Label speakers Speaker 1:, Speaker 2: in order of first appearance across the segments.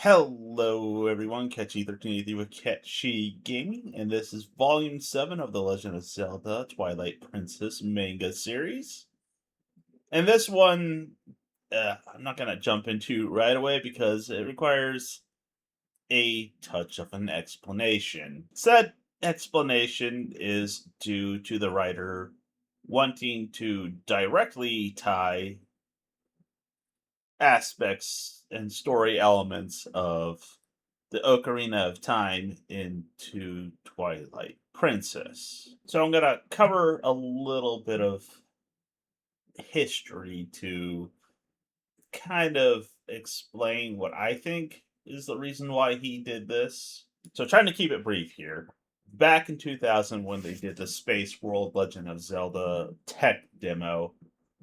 Speaker 1: Hello, everyone. Catchy1383 with Catchy Gaming, and this is Volume 7 of the Legend of Zelda Twilight Princess Manga series. And this one, I'm not going to jump into right away because it requires a touch of an explanation. Said explanation is due to the writer wanting to directly tie aspects and story elements of the Ocarina of Time into Twilight Princess. So I'm going to cover a little bit of history to kind of explain what I think is the reason why he did this. So trying to keep it brief here. Back in 2000 when they did the Space World Legend of Zelda tech demo,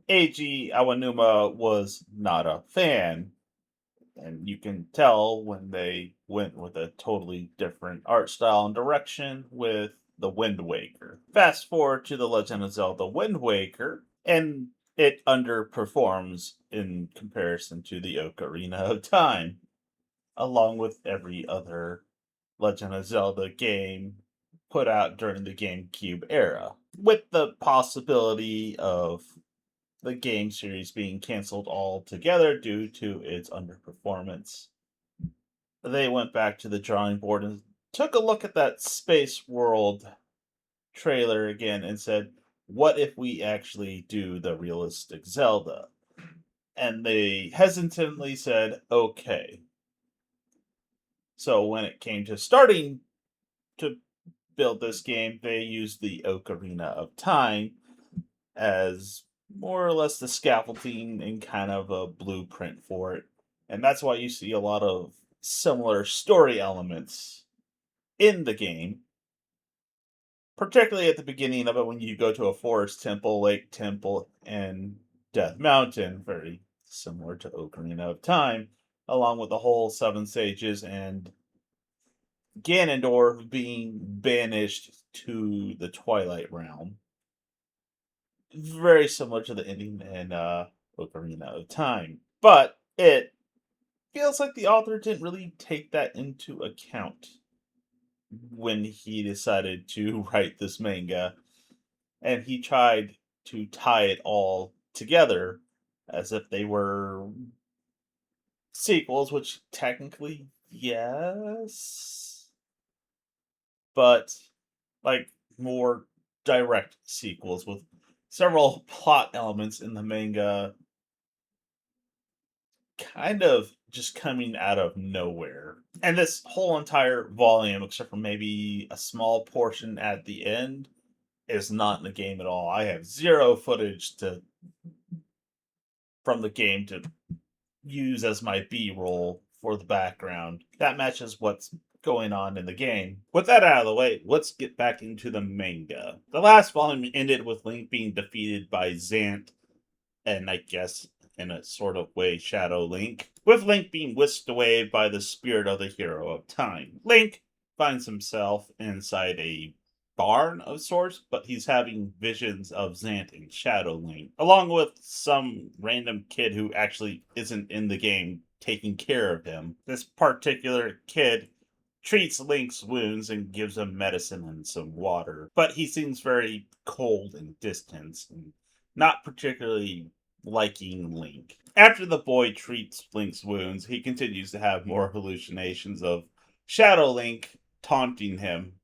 Speaker 1: Eiji Aonuma was not a fan, and you can tell when they went with a totally different art style and direction with the Wind Waker. Fast forward to the Legend of Zelda Wind Waker, and it underperforms in comparison to the Ocarina of Time, along with every other Legend of Zelda game put out during the GameCube era, with the possibility of the game series being canceled altogether due to its underperformance. They went back to the drawing board and took a look at that Space World trailer again and said, what if we actually do the realistic Zelda? And they hesitantly said, okay. So when it came to starting to build this game, they used the Ocarina of Time as more or less the scaffolding and kind of a blueprint for it. And that's why you see a lot of similar story elements in the game, particularly at the beginning of it when you go to a forest temple, lake temple, and Death Mountain, very similar to Ocarina of Time, along with the whole Seven Sages and Ganondorf being banished to the Twilight Realm. Very similar to the ending in Ocarina of Time. But it feels like the author didn't really take that into account when he decided to write this manga. And he tried to tie it all together as if they were sequels, which technically, yes, but like more direct sequels with several plot elements in the manga kind of just coming out of nowhere. And this whole entire volume, except for maybe a small portion at the end, is not in the game at all. I have zero footage to from the game to use as my B-roll for the background. That matches what's going on in the game. With that out of the way, let's get back into the manga. The last volume ended with Link being defeated by Zant, and I guess in a sort of way Shadow Link, with Link being whisked away by the spirit of the hero of time. Link finds himself inside a barn of sorts, but he's having visions of Zant and Shadow Link, along with some random kid who actually isn't in the game taking care of him. This particular kid treats Link's wounds and gives him medicine and some water, but he seems very cold and distant and not particularly liking Link. After the boy treats Link's wounds, he continues to have more hallucinations of Shadow Link taunting him.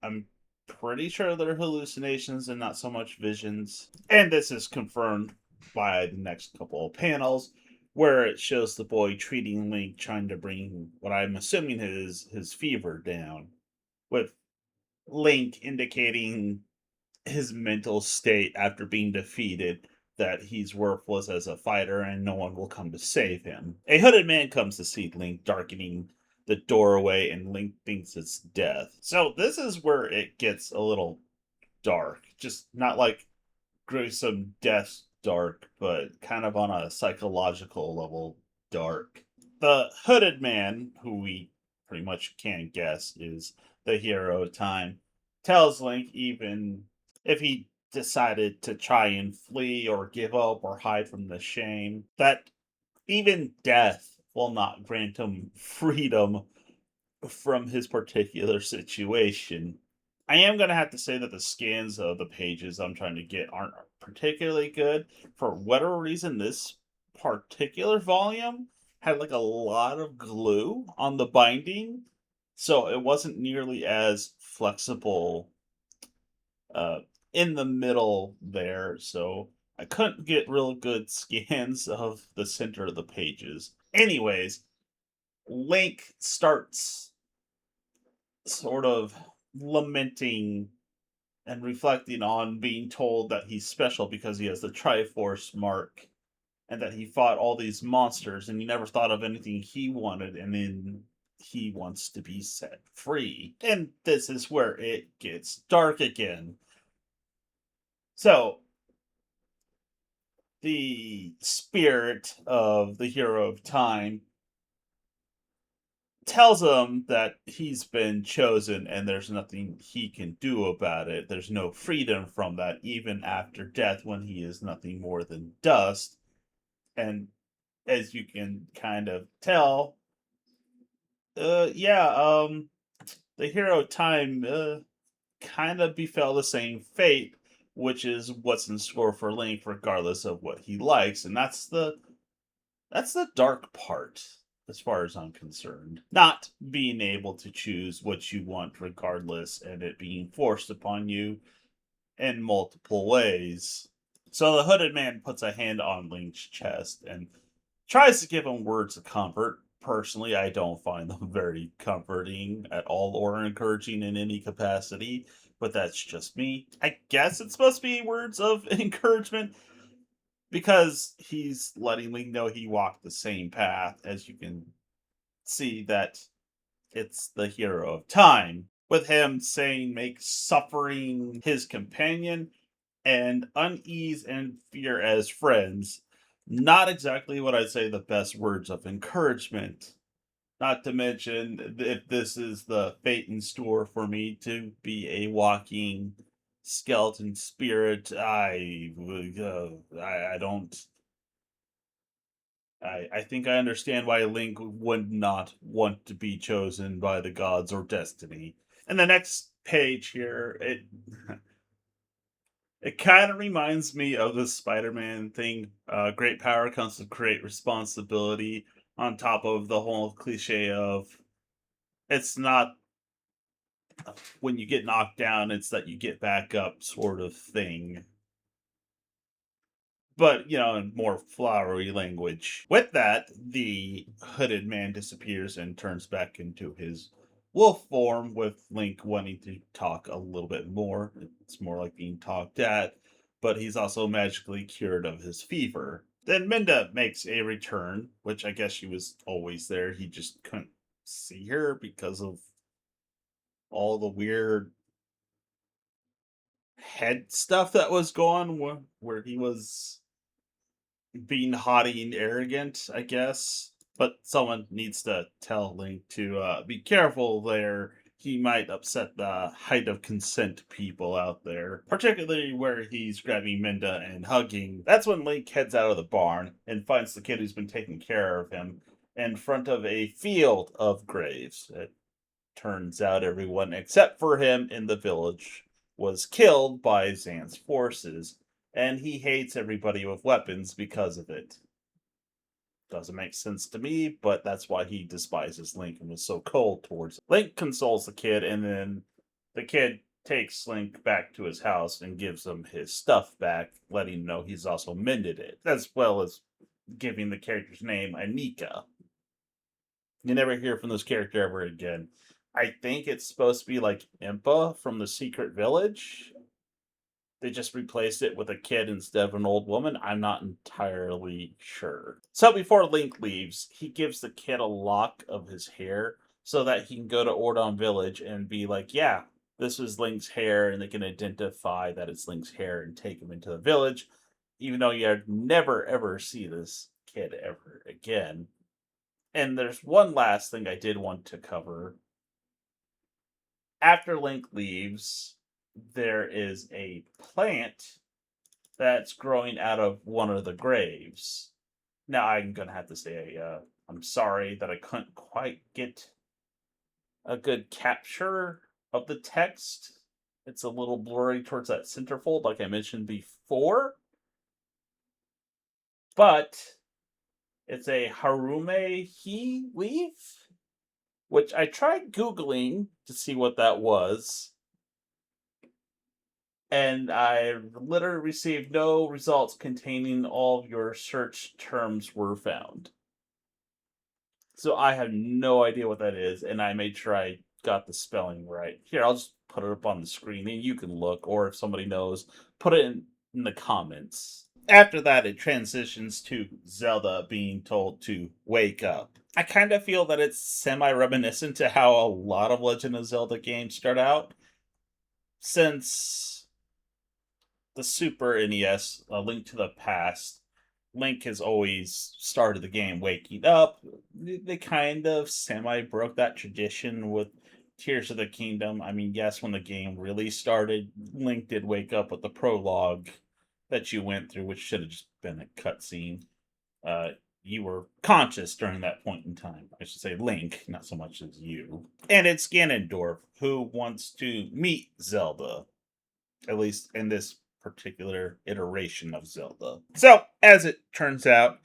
Speaker 1: I'm pretty sure they're hallucinations and not so much visions. And this is confirmed by the next couple of panels where it shows the boy treating Link, trying to bring what I'm assuming is his fever down, with Link indicating his mental state after being defeated, that he's worthless as a fighter and no one will come to save him. A hooded man comes to see Link, darkening the doorway, and Link thinks it's death. So this is where it gets a little dark. Just not like gruesome death dark, but kind of on a psychological level dark. The hooded man, who we pretty much can't guess is the hero of time, tells Link even if he decided to try and flee or give up or hide from the shame, that even death will not grant him freedom from his particular situation. I am going to have to say that the scans of the pages I'm trying to get aren't particularly good. For whatever reason, this particular volume had like a lot of glue on the binding, so it wasn't nearly as flexible uh, in the middle there. So I couldn't get real good scans of the center of the pages. Anyways, Link starts sort of lamenting and reflecting on being told that he's special because he has the Triforce mark and that he fought all these monsters and he never thought of anything he wanted, and then he wants to be set free. And this is where it gets dark again. So, the spirit of the hero of time tells him that he's been chosen and there's nothing he can do about it. There's no freedom from that, even after death, when he is nothing more than dust. And as you can kind of tell, yeah, the hero of time kind of befell the same fate, which is what's in store for Link, regardless of what he likes, and that's the dark part, as far as I'm concerned. Not being able to choose what you want regardless, and it being forced upon you in multiple ways. So the hooded man puts a hand on Link's chest and tries to give him words of comfort. Personally, I don't find them very comforting at all or encouraging in any capacity, but that's just me. I guess it's supposed to be words of encouragement, because he's letting Link know he walked the same path. As you can see, that it's the hero of time, with him saying make suffering his companion and unease and fear as friends. Not exactly what I'd say the best words of encouragement. Not to mention, if this is the fate in store for me to be a walking skeleton spirit, I don't. I think I understand why Link would not want to be chosen by the gods or destiny. And the next page here, it kind of reminds me of the Spider-Man thing. Great power comes with great responsibility. On top of the whole cliche of it's not when you get knocked down, it's that you get back up, sort of thing. But, in more flowery language. With that, the hooded man disappears and turns back into his wolf form, with Link wanting to talk a little bit more. It's more like being talked at, but he's also magically cured of his fever. Then Minda makes a return, which I guess she was always there. He just couldn't see her because of all the weird head stuff that was going on, where he was being haughty and arrogant, I guess. But someone needs to tell Link to be careful there. He might upset the height of consent people out there, particularly where he's grabbing Minda and hugging. That's when Link heads out of the barn and finds the kid who's been taking care of him in front of a field of graves. It turns out everyone except for him in the village was killed by Zan's forces, and he hates everybody with weapons because of it. Doesn't make sense to me, but that's why he despises Link and was so cold towards him. Link consoles the kid, and then the kid takes Link back to his house and gives him his stuff back, letting him know he's also mended it, as well as giving the character's name Anika. You never hear from this character ever again. I think it's supposed to be like Impa from the Secret Village. They just replaced it with a kid instead of an old woman. I'm not entirely sure. So before Link leaves, he gives the kid a lock of his hair so that he can go to Ordon Village and be like, yeah, this is Link's hair, and they can identify that it's Link's hair and take him into the village, even though you never ever see this kid ever again. And there's one last thing I did want to cover. After Link leaves, there is a plant that's growing out of one of the graves. Now, I'm going to have to say, I'm sorry that I couldn't quite get a good capture of the text. It's a little blurry towards that centerfold, like I mentioned before. But it's a Harume he leaf, which I tried Googling to see what that was. And I literally received no results containing all of your search terms were found. So I have no idea what that is, and I made sure I got the spelling right. Here, I'll just put it up on the screen and you can look, or if somebody knows, put it in the comments. After that, it transitions to Zelda being told to wake up. I kind of feel that it's semi reminiscent to how a lot of Legend of Zelda games start out, since the Super NES, A Link to the Past, Link has always started the game waking up. They kind of semi broke that tradition with Tears of the Kingdom. I mean, yes, when the game really started, Link did wake up with the prologue that you went through, which should have just been a cutscene. Uh, you were conscious during that point in time. I should say Link, not so much as you. And it's Ganondorf who wants to meet Zelda, at least in this particular iteration of Zelda. So, as it turns out,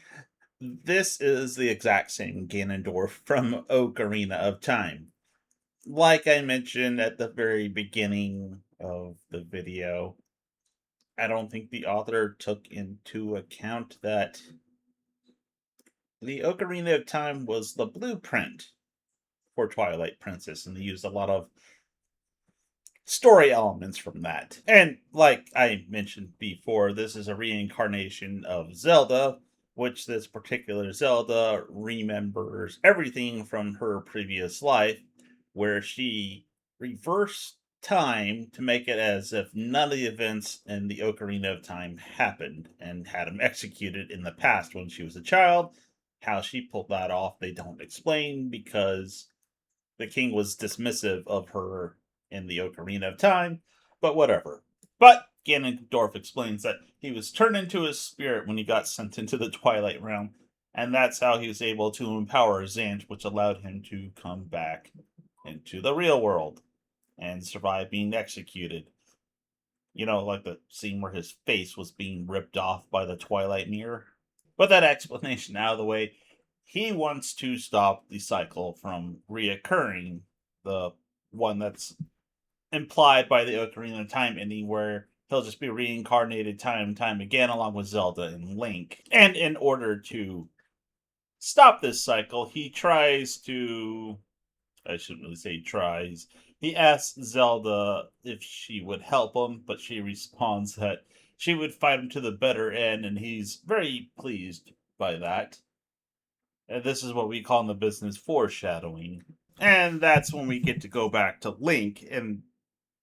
Speaker 1: this is the exact same Ganondorf from Ocarina of Time. Like I mentioned at the very beginning of the video, I don't think the author took into account that the Ocarina of Time was the blueprint for Twilight Princess, and they used a lot of story elements from that. And like I mentioned before, this is a reincarnation of Zelda, which this particular Zelda remembers everything from her previous life, where she reversed time to make it as if none of the events in the Ocarina of Time happened and had them executed in the past when she was a child. How she pulled that off, they don't explain because the king was dismissive of her in the Ocarina of Time, but whatever. But Ganondorf explains that he was turned into his spirit when he got sent into the Twilight Realm, and that's how he was able to empower Zant, which allowed him to come back into the real world and survive being executed. You know, like the scene where his face was being ripped off by the Twilight Mirror. With that explanation out of the way, he wants to stop the cycle from reoccurring, the one that's implied by the Ocarina of Time ending, where he'll just be reincarnated time and time again, along with Zelda and Link. And in order to stop this cycle, he tries to. I shouldn't really say tries. He asks Zelda if she would help him, but she responds that she would fight him to the better end, and he's very pleased by that. And this is what we call in the business foreshadowing. And that's when we get to go back to Link and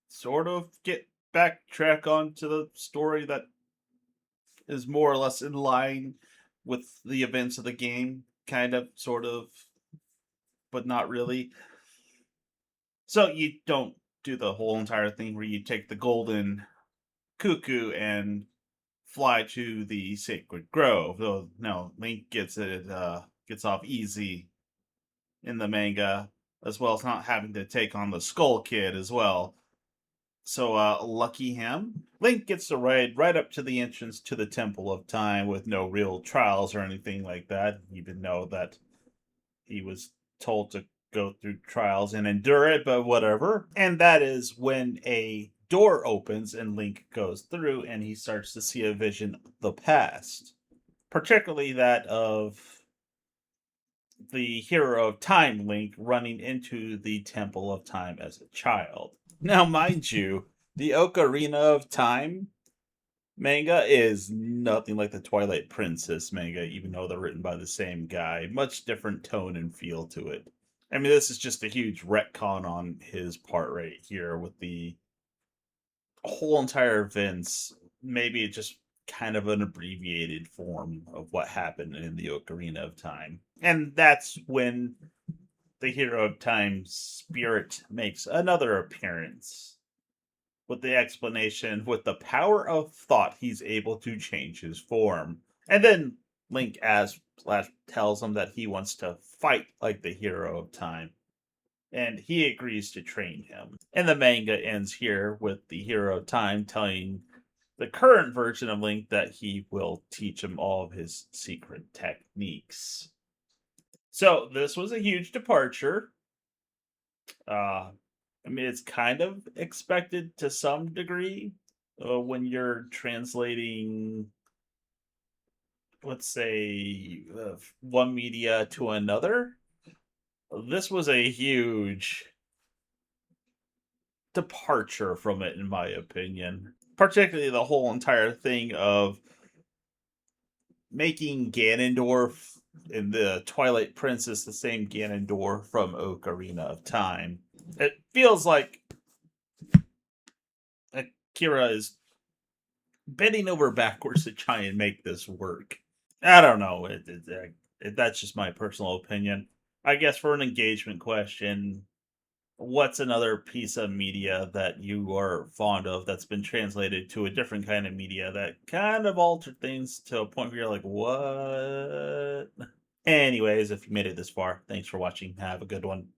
Speaker 1: sort of get backtrack onto the story that is more or less in line with the events of the game, kind of, sort of, but not really. So you don't do the whole entire thing where you take the golden cuckoo and fly to the sacred grove. Though no, Link gets off easy in the manga, as well as not having to take on the Skull Kid as well. So lucky him. Link gets to ride right up to the entrance to the Temple of Time with no real trials or anything like that, even though that he was told to go through trials and endure it, but whatever. And that is when a door opens and Link goes through and he starts to see a vision of the past, particularly that of the hero of time, Link, running into the Temple of Time as a child. Now, mind you, the Ocarina of Time manga is nothing like the Twilight Princess manga, even though they're written by the same guy. Much different tone and feel to it. I mean, this is just a huge retcon on his part right here with the whole entire events. Maybe it's just kind of an abbreviated form of what happened in the Ocarina of Time. And that's when the Hero of Time spirit makes another appearance with the explanation with the power of thought he's able to change his form. And then Link as slash tells him that he wants to fight like the hero of time, and he agrees to train him. And the manga ends here with the hero of time telling the current version of Link that he will teach him all of his secret techniques. So this was a huge departure. I mean, it's kind of expected to some degree when you're translating, let's say, one media to another. This was a huge departure from it, in my opinion. Particularly the whole entire thing of making Ganondorf in the Twilight Princess the same Ganondorf from Ocarina of Time. It feels like Akira is bending over backwards to try and make this work. I don't know. That's just my personal opinion. I guess for an engagement question, what's another piece of media that you are fond of that's been translated to a different kind of media that kind of altered things to a point where you're like, what? Anyways, if you made it this far, thanks for watching. Have a good one.